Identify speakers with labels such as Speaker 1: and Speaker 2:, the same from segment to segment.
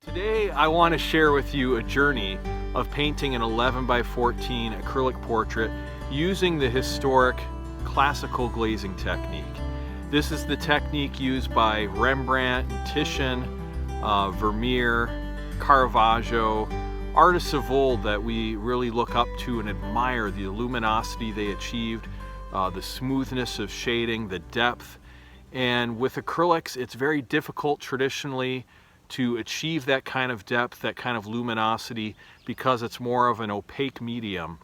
Speaker 1: Today I want to share with you a journey of painting an 11 by 14 acrylic portrait using the historic classical glazing technique. This is the technique used by Rembrandt and Titian, Vermeer, Caravaggio, artists of old that we really look up to and admire the luminosity they achieved, the smoothness of shading, the depth. And with acrylics, it's very difficult traditionally to achieve that kind of depth, that kind of luminosity, because it's more of an opaque medium.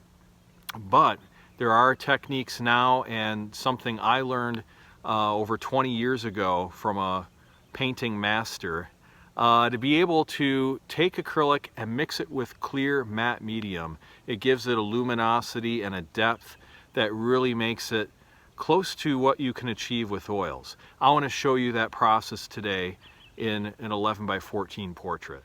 Speaker 1: But there are techniques now, and something I learned over 20 years ago from a painting master, to be able to take acrylic and mix it with clear matte medium. It gives it a luminosity and a depth that really makes it close to what you can achieve with oils. I want to show you that process today in an 11 by 14 portrait.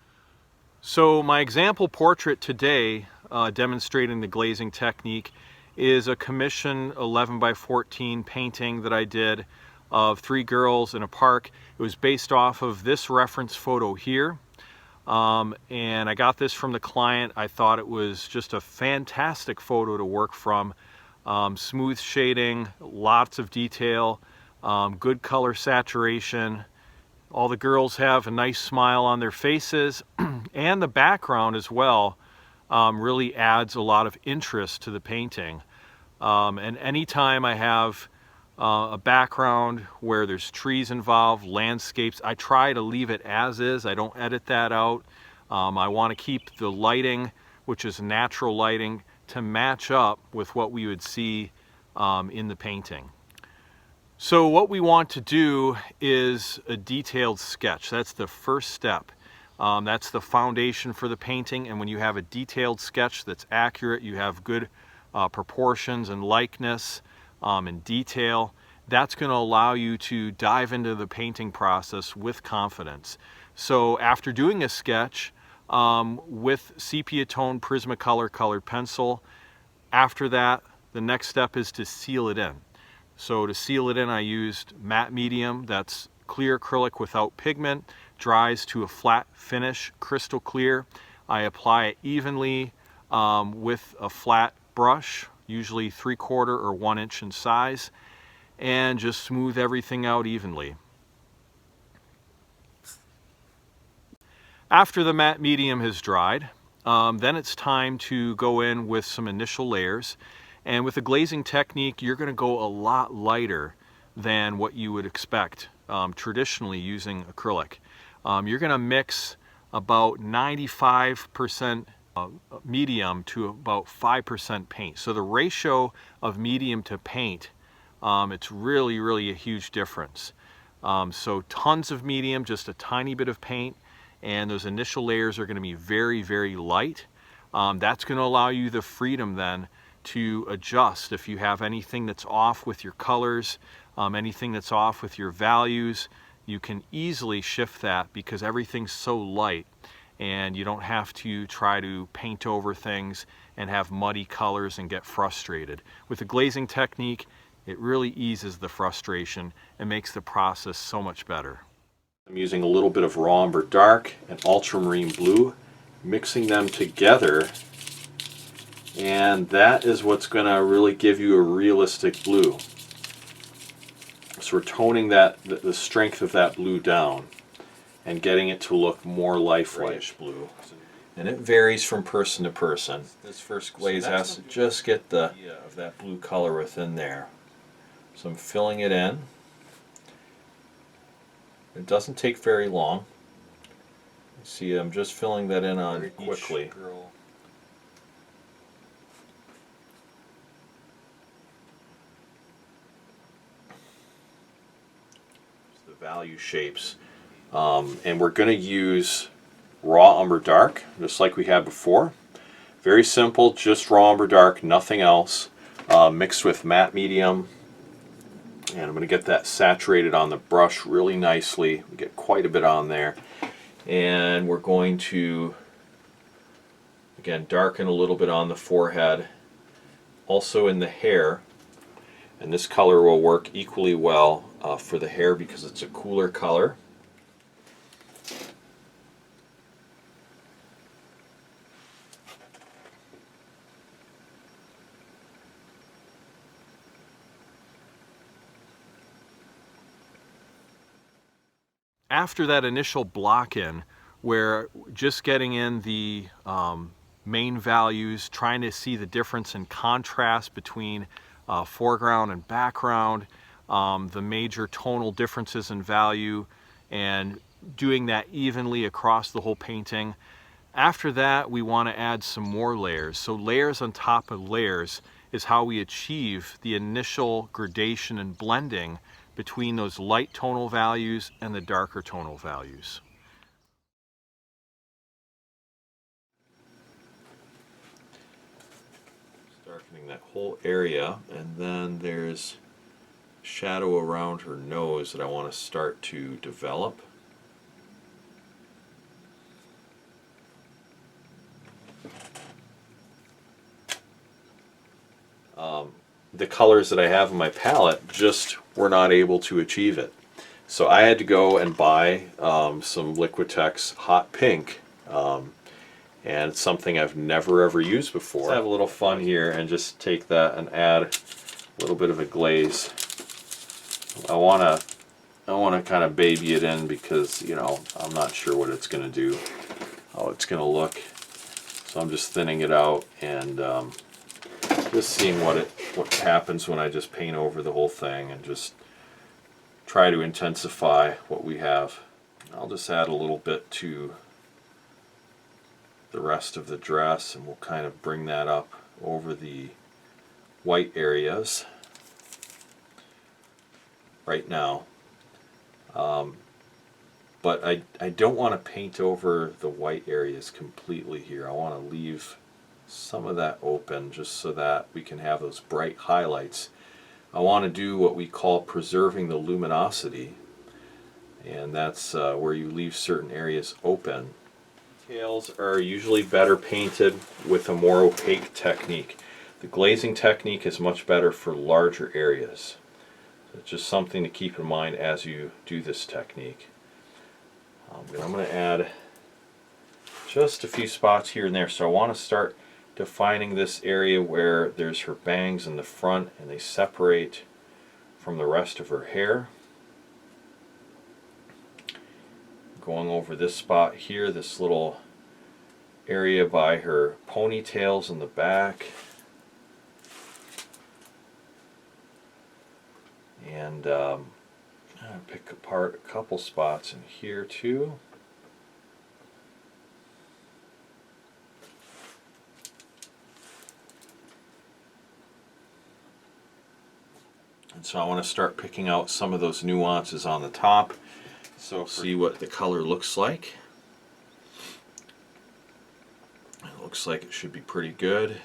Speaker 1: So my example portrait today, demonstrating the glazing technique, is a commission 11 by 14 painting that I did of three girls in a park. It was based off of this reference photo here, and I got this from the client. I thought it was just a fantastic photo to work from. Smooth shading, lots of detail, good color saturation. All the girls have a nice smile on their faces, and the background as well really adds a lot of interest to the painting. And anytime I have a background where there's trees involved, landscapes, I try to leave it as is. I don't edit that out. I want to keep the lighting, which is natural lighting, to match up with what we would see in the painting. So what we want to do is a detailed sketch. That's the first step. That's the foundation for the painting, and when you have a detailed sketch that's accurate, you have good proportions and likeness and detail, that's going to allow you to dive into the painting process with confidence. So after doing a sketch with sepia tone Prismacolor colored pencil, after that the next step is to seal it in. So to seal it in, I used matte medium, that's clear acrylic without pigment, dries to a flat finish, crystal clear. I apply it evenly with a flat brush, usually 3/4 or 1 inch in size, and just smooth everything out evenly. After the matte medium has dried, then it's time to go in with some initial layers. And with the glazing technique, you're going to go a lot lighter than what you would expect traditionally using acrylic. You're going to mix about 95% medium to about 5% paint. So the ratio of medium to paint, it's really a huge difference. So tons of medium, just a tiny bit of paint, and those initial layers are going to be very light. That's going to allow you the freedom then to adjust if you have anything that's off with your colors, anything that's off with your values. You can easily shift that because everything's so light, and you don't have to try to paint over things and have muddy colors and get frustrated. With the glazing technique, it really eases the frustration and makes the process so much better. I'm using a little bit of raw umber dark and ultramarine blue, mixing them together, and that is what's going to really give you a realistic blue. So we're toning the strength of that blue down and getting it to look more lifelike blue. And it varies from person to person. This first glaze has to just get the of that blue color within there. So I'm filling it in. It doesn't take very long. See, I'm just filling that in on quickly. The value shapes. And we're going to use raw umber dark, just like we had before. Very simple, just raw umber dark, nothing else, mixed with matte medium. And I'm going to get that saturated on the brush really nicely. We get quite a bit on there. And we're going to, again, darken a little bit on the forehead, also in the hair. And this color will work equally well for the hair because it's a cooler color. After that initial block in, where just getting in the main values, trying to see the difference in contrast between foreground and background, the major tonal differences in value, and doing that evenly across the whole painting. After that, we want to add some more layers. So layers on top of layers is how we achieve the initial gradation and blending between those light tonal values and the darker tonal values. Darkening that whole area, and then there's shadow around her nose that I want to start to develop. The colors that I have in my palette just were not able to achieve it. So I had to go and buy some Liquitex Hot Pink, and it's something I've never ever used before. Let's have a little fun here and just take that and add a little bit of a glaze. I want to kind of baby it in because, you know, I'm not sure what it's going to do, how it's going to look. So I'm just thinning it out and just seeing what happens when I just paint over the whole thing and just try to intensify what we have. I'll just add a little bit to the rest of the dress, and we'll kind of bring that up over the white areas right now. But I don't want to paint over the white areas completely here. I want to leave some of that open just so that we can have those bright highlights. I want to do what we call preserving the luminosity, and that's where you leave certain areas open. Details are usually better painted with a more opaque technique. The glazing technique is much better for larger areas. So it's just something to keep in mind as you do this technique. I'm going to add just a few spots here and there. So I want to start defining this area where there's her bangs in the front and they separate from the rest of her hair. Going over this spot here, this little area by her ponytails in the back. And I'll pick apart a couple spots in here too. And so I want to start picking out some of those nuances on the top. So see what the color looks like. It looks like it should be pretty good.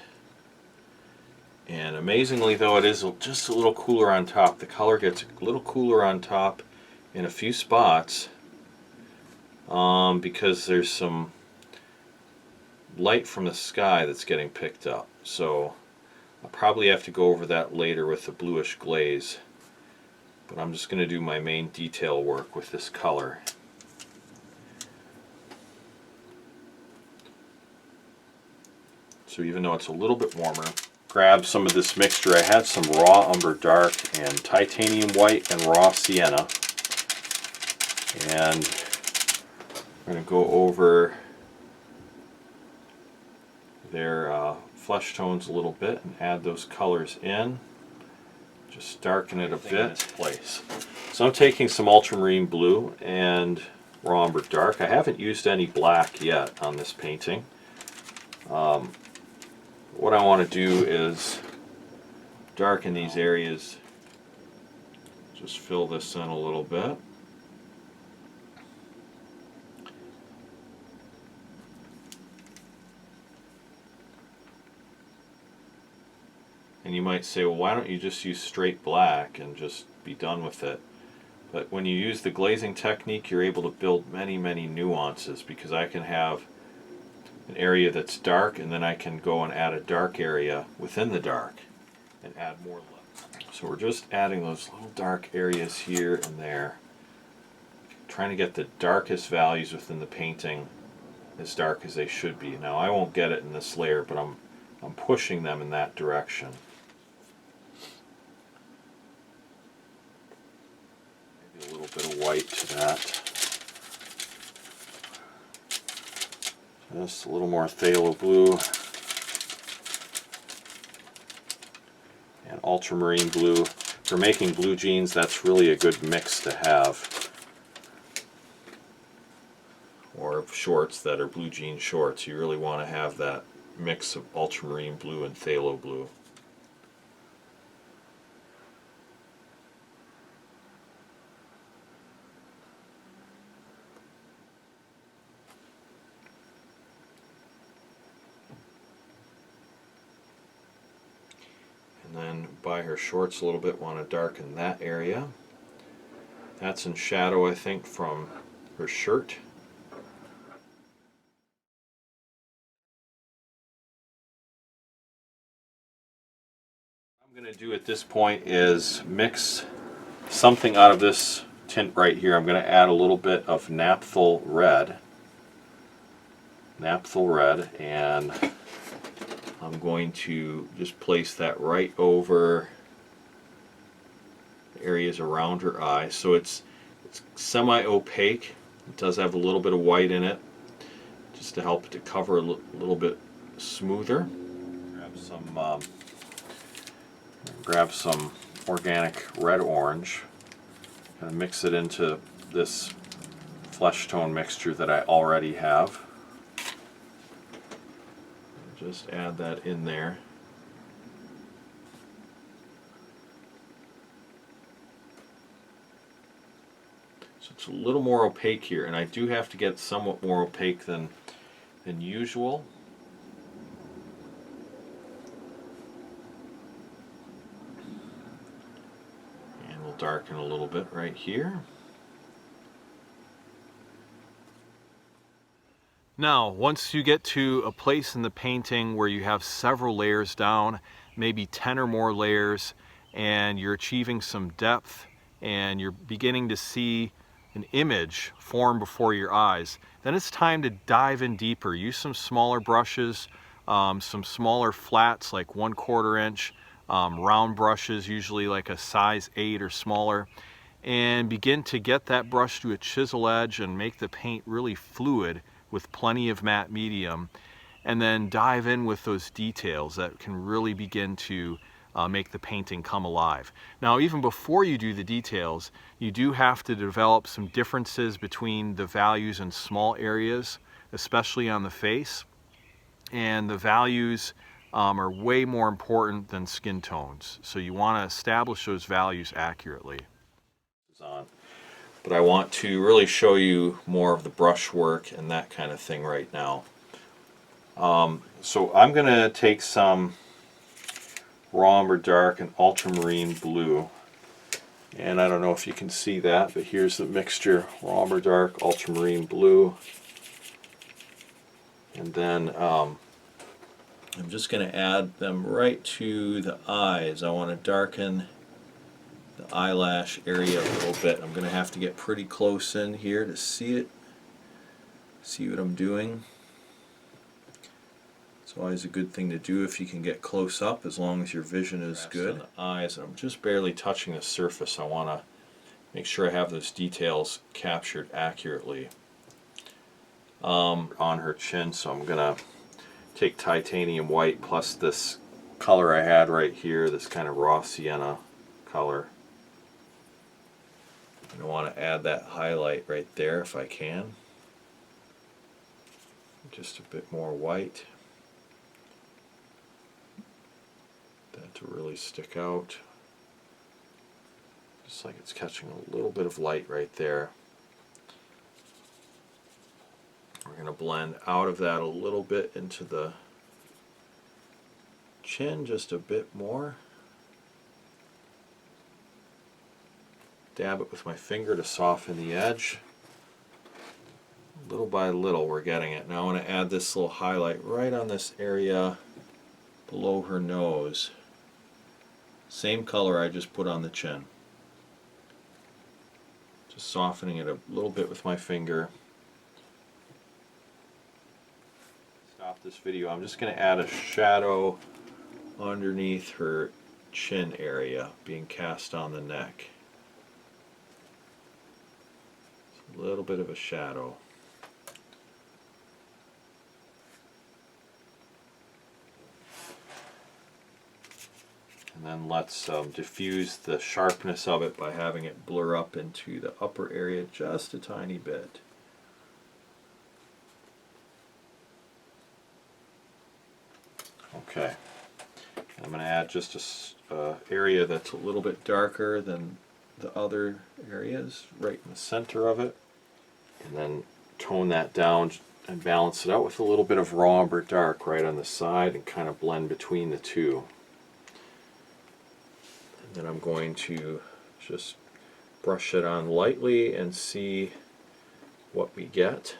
Speaker 1: And amazingly though, it is just a little cooler on top. The color gets a little cooler on top in a few spots because there's some light from the sky that's getting picked up. So I'll probably have to go over that later with the bluish glaze. But I'm just going to do my main detail work with this color. So even though it's a little bit warmer, grab some of this mixture. I had some raw umber dark and titanium white and raw sienna. And I'm going to go over their flesh tones a little bit and add those colors in. Just darken it a bit. Place. So I'm taking some ultramarine blue and raw umber dark. I haven't used any black yet on this painting. What I want to do is darken these areas. Just fill this in a little bit. And you might say, well, why don't you just use straight black and just be done with it? But when you use the glazing technique, you're able to build many, many nuances, because I can have an area that's dark and then I can go and add a dark area within the dark and add more light. So we're just adding those little dark areas here and there, trying to get the darkest values within the painting as dark as they should be. Now I won't get it in this layer, but I'm pushing them in that direction. Maybe a little bit of white to that. Just a little more phthalo blue and ultramarine blue. For making blue jeans, that's really a good mix to have. Or shorts that are blue jean shorts. You really want to have that mix of ultramarine blue and phthalo blue. And then by her shorts a little bit, want to darken that area. That's in shadow, I think, from her shirt. What I'm going to do at this point is mix something out of this tint right here. I'm going to add a little bit of naphthalene red, and I'm going to just place that right over the areas around her eye. So it's semi-opaque. It does have a little bit of white in it, just to help it to cover a little bit smoother. Grab some organic red orange and mix it into this flesh tone mixture that I already have. Just add that in there. So it's a little more opaque here, and I do have to get somewhat more opaque than usual. And we'll darken a little bit right here. Now, once you get to a place in the painting where you have several layers down, maybe 10 or more layers, and you're achieving some depth and you're beginning to see an image form before your eyes, then it's time to dive in deeper. Use some smaller brushes, some smaller flats like 1/4 inch, round brushes, usually like a size 8 or smaller, and begin to get that brush to a chisel edge and make the paint really fluid with plenty of matte medium, and then dive in with those details that can really begin to make the painting come alive. Now, even before you do the details, you do have to develop some differences between the values in small areas, especially on the face, and the values are way more important than skin tones. So you want to establish those values accurately. But I want to really show you more of the brush work and that kind of thing right now. So I'm going to take some raw umber dark and ultramarine blue, and I don't know if you can see that, but here's the mixture: raw umber dark, ultramarine blue, and then I'm just going to add them right to the eyes. I want to darken the eyelash area a little bit. I'm going to have to get pretty close in here to see it, see what I'm doing. It's always a good thing to do if you can get close up, as long as your vision is good. The eyes, I'm just barely touching the surface. I want to make sure I have those details captured accurately. On her chin, so I'm going to take titanium white plus this color I had right here, this kind of raw sienna color. I want to add that highlight right there if I can. Just a bit more white. That to really stick out. Just like it's catching a little bit of light right there. We're going to blend out of that a little bit into the chin, just a bit more. Dab it with my finger to soften the edge. Little by little we're getting it. Now I want to add this little highlight right on this area below her nose. Same color I just put on the chin. Just softening it a little bit with my finger. Stop this video. I'm just going to add a shadow underneath her chin area being cast on the neck. A little bit of a shadow. And then let's diffuse the sharpness of it by having it blur up into the upper area just a tiny bit. Okay, I'm going to add just a area that's a little bit darker than the other areas, right in the center of it, and then tone that down and balance it out with a little bit of raw umber dark right on the side and kind of blend between the two. And then I'm going to just brush it on lightly and see what we get.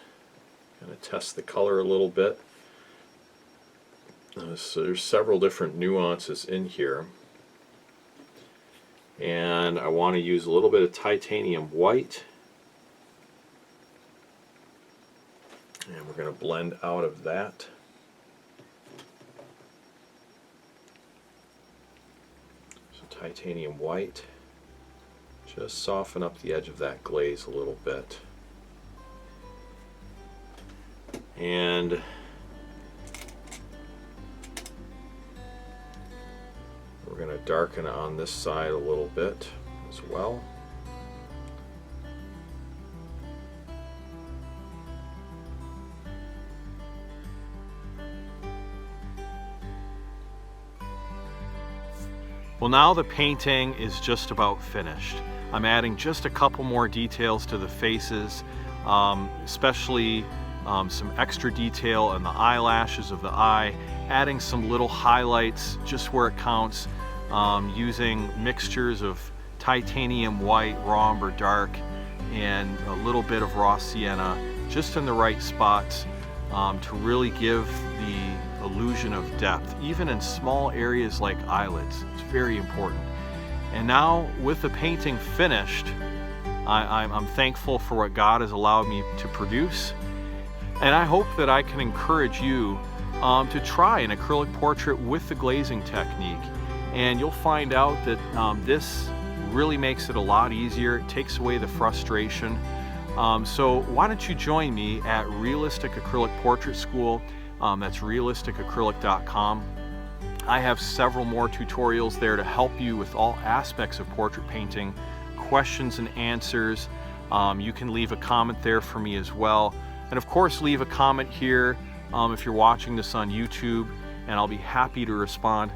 Speaker 1: Kind of test the color a little bit. So there's several different nuances in here. And I want to use a little bit of titanium white. And we're going to blend out of that. So titanium white. Just soften up the edge of that glaze a little bit. And we're going to darken on this side a little bit as well. Well, now the painting is just about finished. I'm adding just a couple more details to the faces, especially some extra detail on the eyelashes of the eye, adding some little highlights just where it counts, using mixtures of titanium white, raw umber dark, and a little bit of raw sienna just in the right spots to really give the illusion of depth, even in small areas like eyelids. It's very important. And now with the painting finished, I'm thankful for what God has allowed me to produce, and I hope that I can encourage you to try an acrylic portrait with the glazing technique, and you'll find out that this really makes it a lot easier. It takes away the frustration. So why don't you join me at Realistic Acrylic Portrait School. That's realisticacrylic.com. I have several more tutorials there to help you with all aspects of portrait painting, questions and answers. You can leave a comment there for me as well. And of course, leave a comment here if you're watching this on YouTube, and I'll be happy to respond.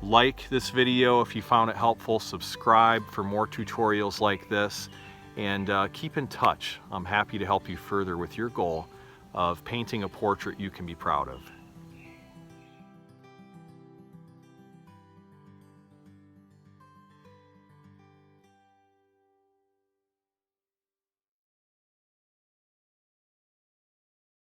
Speaker 1: Like this video if you found it helpful, subscribe for more tutorials like this, and keep in touch. I'm happy to help you further with your goal of painting a portrait you can be proud of.